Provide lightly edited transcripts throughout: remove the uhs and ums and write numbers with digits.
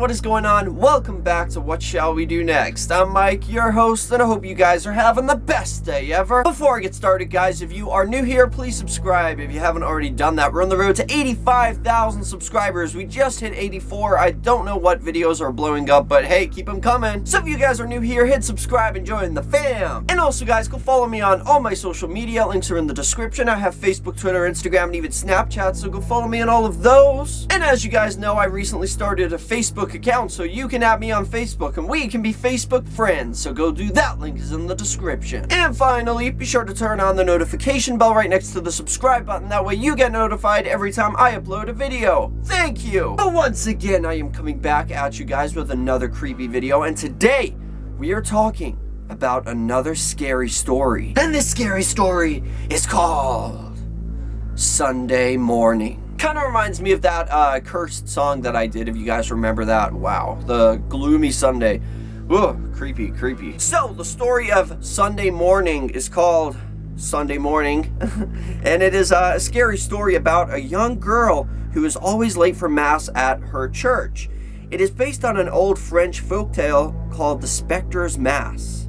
what is going on? Welcome back to What Shall We Do Next? I'm Mike, your host, and I hope you guys are having the best day ever. Before I get started, guys, if you are new here, please subscribe. If you haven't already done that, we're on the road to 85,000 subscribers. We just hit 84. I don't know what videos are blowing up, but hey, keep them coming. So if you guys are new here, hit subscribe and join the fam. And also, guys, go follow me on all my social media. Links are in the description. I have Facebook, Twitter, Instagram, and even Snapchat, so go follow me on all of those. And as you guys know, I recently started a Facebook account, so you can add me on Facebook and we can be Facebook friends, so go do that. Link is in the description. And finally, be sure to turn on the notification bell right next to the subscribe button. That way you get notified every time I upload a video. Thank you. But once again, I am coming back at you guys with another creepy video, and today we are talking about another scary story. And this scary story is called Sunday Morning. Kind of reminds me of that cursed song that I did, if you guys remember that. Wow, the gloomy Sunday. Ugh, creepy. So the story of Sunday Morning is called Sunday Morning, and it is a scary story about a young girl who is always late for mass at her church. It is based on an old French folktale called The Spectre's Mass,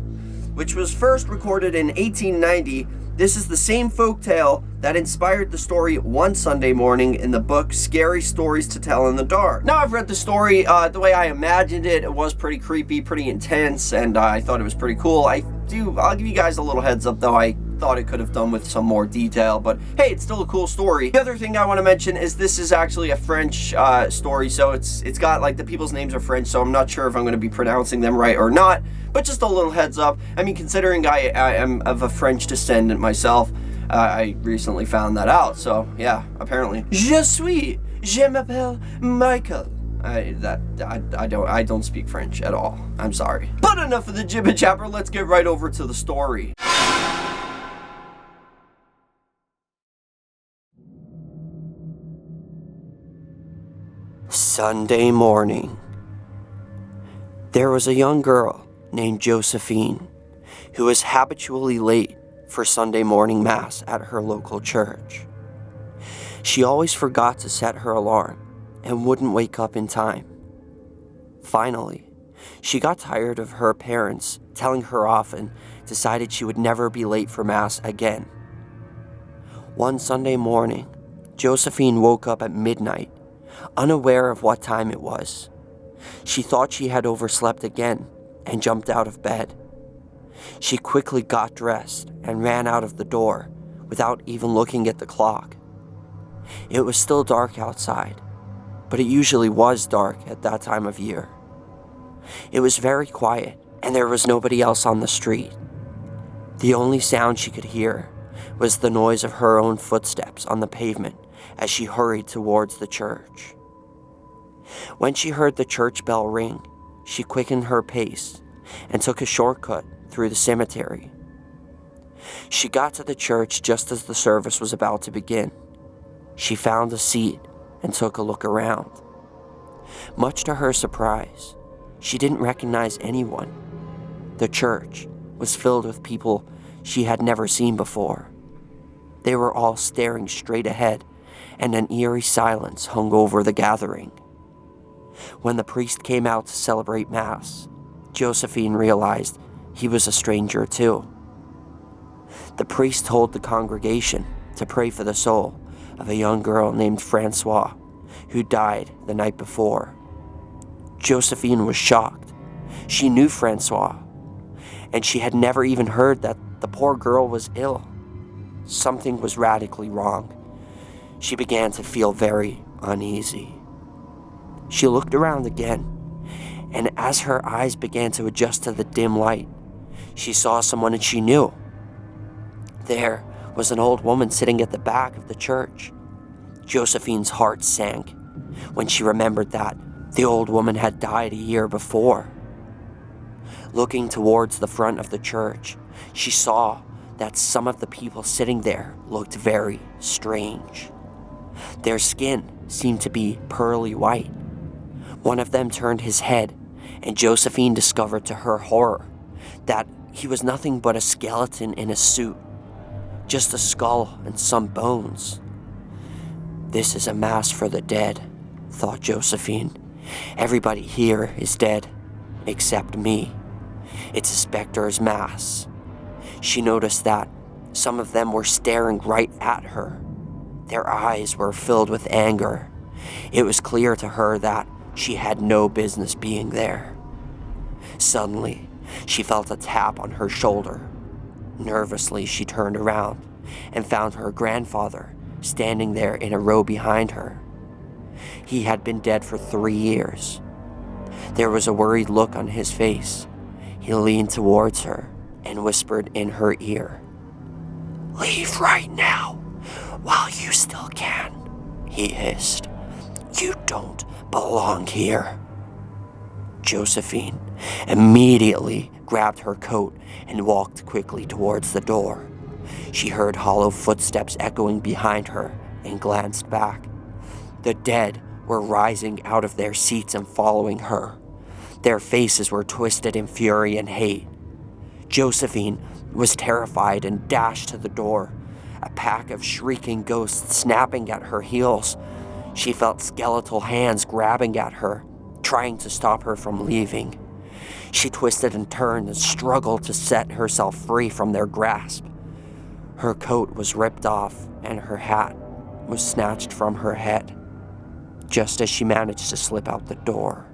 which was first recorded in 1890. This is the same folktale that inspired the story One Sunday Morning in the book Scary Stories to Tell in the Dark. Now, I've read the story the way I imagined it. It was pretty creepy, pretty intense, and I thought it was pretty cool. I'll give you guys a little heads up, though. I thought it could have done with some more detail, but hey, it's still a cool story. The other thing I want to mention is this is actually a French story, so it's got, like, the people's names are French, so I'm not sure if I'm going to be pronouncing them right or not, but just a little heads up. I mean, considering I am of a French descendant myself, I recently found that out, so yeah, apparently. Je m'appelle Michael. I don't speak French at all. I'm sorry. But enough of the jibber jabber, let's get right over to the story. Sunday morning. There was a young girl named Josephine who was habitually late for Sunday morning mass at her local church. She always forgot to set her alarm and wouldn't wake up in time. Finally, she got tired of her parents telling her off and decided she would never be late for mass again. One Sunday morning, Josephine woke up at midnight, unaware of what time it was. She thought she had overslept again and jumped out of bed. She quickly got dressed and ran out of the door without even looking at the clock. It was still dark outside, but it usually was dark at that time of year. It was very quiet, and there was nobody else on the street. The only sound she could hear was the noise of her own footsteps on the pavement as she hurried towards the church. When she heard the church bell ring, she quickened her pace and took a shortcut through the cemetery. She got to the church just as the service was about to begin. She found a seat and took a look around. Much to her surprise, she didn't recognize anyone. The church was filled with people she had never seen before. They were all staring straight ahead, and an eerie silence hung over the gathering. When the priest came out to celebrate Mass, Josephine realized he was a stranger too. The priest told the congregation to pray for the soul of a young girl named Francois, who died the night before. Josephine was shocked. She knew Francois, and she had never even heard that the poor girl was ill. Something was radically wrong. She began to feel very uneasy. She looked around again, and as her eyes began to adjust to the dim light, she saw someone she knew. There was an old woman sitting at the back of the church. Josephine's heart sank when she remembered that the old woman had died a year before. Looking towards the front of the church, she saw that some of the people sitting there looked very strange. Their skin seemed to be pearly white. One of them turned his head, and Josephine discovered to her horror that he was nothing but a skeleton in a suit, just a skull and some bones. This is a mass for the dead, thought Josephine, Everybody here is dead, except me. It's a specter's mass. She noticed that some of them were staring right at her. Their eyes were filled with anger. It was clear to her that she had no business being there. Suddenly, she felt a tap on her shoulder. Nervously, she turned around and found her grandfather standing there in a row behind her. He had been dead for 3 years. There was a worried look on his face. He leaned towards her and whispered in her ear, "Leave right now, while you still can," he hissed. "You don't belong here." Josephine immediately grabbed her coat and walked quickly towards the door. She heard hollow footsteps echoing behind her and glanced back. The dead were rising out of their seats and following her. Their faces were twisted in fury and hate. Josephine was terrified and dashed to the door, a pack of shrieking ghosts snapping at her heels. She felt skeletal hands grabbing at her, trying to stop her from leaving. She twisted and turned and struggled to set herself free from their grasp. Her coat was ripped off and her hat was snatched from her head, just as she managed to slip out the door.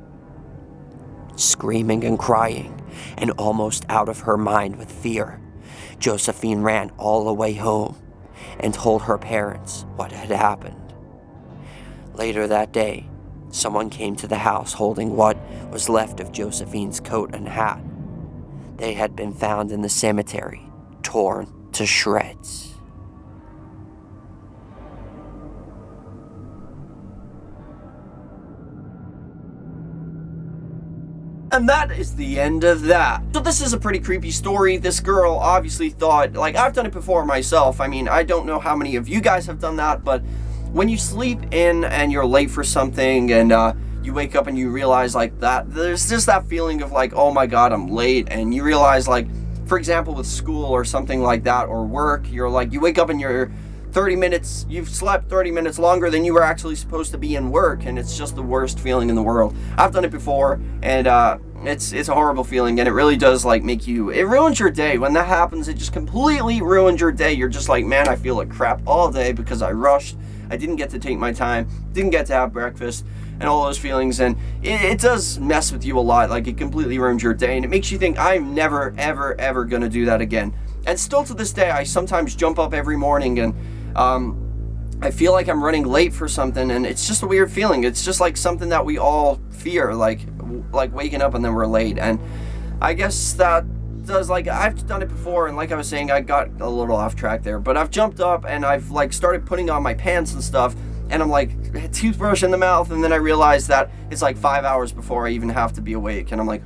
Screaming and crying, and almost out of her mind with fear, Josephine ran all the way home and told her parents what had happened. Later that day, someone came to the house holding what was left of Josephine's coat and hat. They had been found in the cemetery, torn to shreds. And that is the end of that. So this is a pretty creepy story. This girl obviously thought, like, I've done it before myself. I mean, I don't know how many of you guys have done that, but when you sleep in and you're late for something and you wake up and you realize like that, there's just that feeling of like, oh my God, I'm late. And you realize, like, for example, with school or something like that, or work, you're like, you wake up and you're 30 minutes, you've slept 30 minutes longer than you were actually supposed to be in work, and it's just the worst feeling in the world. I've done it before, and it's a horrible feeling, and it really does like make you, it ruins your day. When that happens, it just completely ruins your day. You're just like, man, I feel like crap all day because I rushed, I didn't get to take my time, didn't get to have breakfast, and all those feelings, and it does mess with you a lot. Like, it completely ruins your day, and it makes you think, I'm never, ever, ever gonna do that again. And still to this day, I sometimes jump up every morning and I feel like I'm running late for something, and it's just a weird feeling. It's just like something that we all fear, like waking up and then we're late. And I guess that does, like, I've done it before, and like I was saying, I got a little off track there, but I've jumped up and I've like started putting on my pants and stuff, and I'm like, toothbrush in the mouth, and then I realize that it's like 5 hours before I even have to be awake, and I'm like,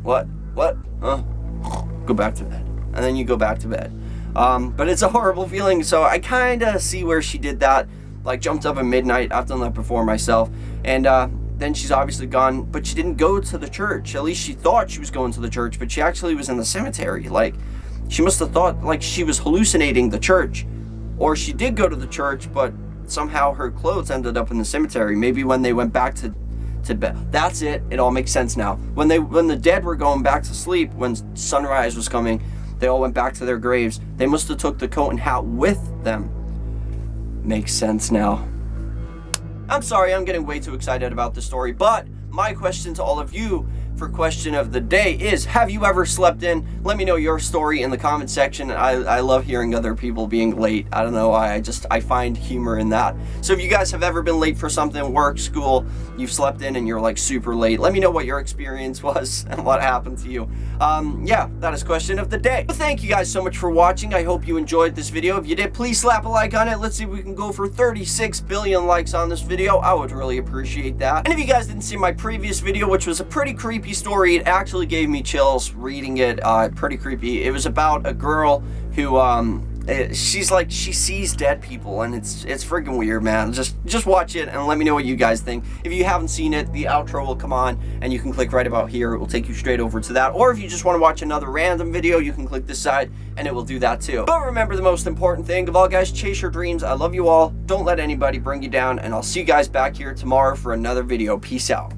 what, go back to bed. And then you go back to bed. But it's a horrible feeling, so I kind of see where she did that, like jumped up at midnight. I've done that before myself, and then she's obviously gone, but she didn't go to the church. At least she thought she was going to the church, but she actually was in the cemetery. Like, she must have thought like she was hallucinating the church, or she did go to the church, but somehow her clothes ended up in the cemetery. Maybe when they went back to bed. That's it. It all makes sense now. When the dead were going back to sleep, when sunrise was coming, they all went back to their graves. They must have took the coat and hat with them. Makes sense now. I'm sorry, I'm getting way too excited about this story, but my question to all of you for question of the day is, have you ever slept in? Let me know your story in the comment section. I love hearing other people being late. I don't know why, I find humor in that. So if you guys have ever been late for something, work, school, you've slept in and you're like super late, let me know what your experience was and what happened to you. Yeah, that is question of the day. But thank you guys so much for watching. I hope you enjoyed this video. If you did, please slap a like on it. Let's see if we can go for 36 billion likes on this video. I would really appreciate that. And if you guys didn't see my previous video, which was a pretty creepy story, it actually gave me chills reading it. Pretty creepy. It was about a girl who she's like, she sees dead people, and it's freaking weird, man. Just watch it and let me know what you guys think. If you haven't seen it, the outro will come on and you can click right about here. It will take you straight over to that. Or if you just want to watch another random video, you can click this side and it will do that too. But remember the most important thing of all, guys, chase your dreams. I love you all. Don't let anybody bring you down, and I'll see you guys back here tomorrow for another video. Peace out.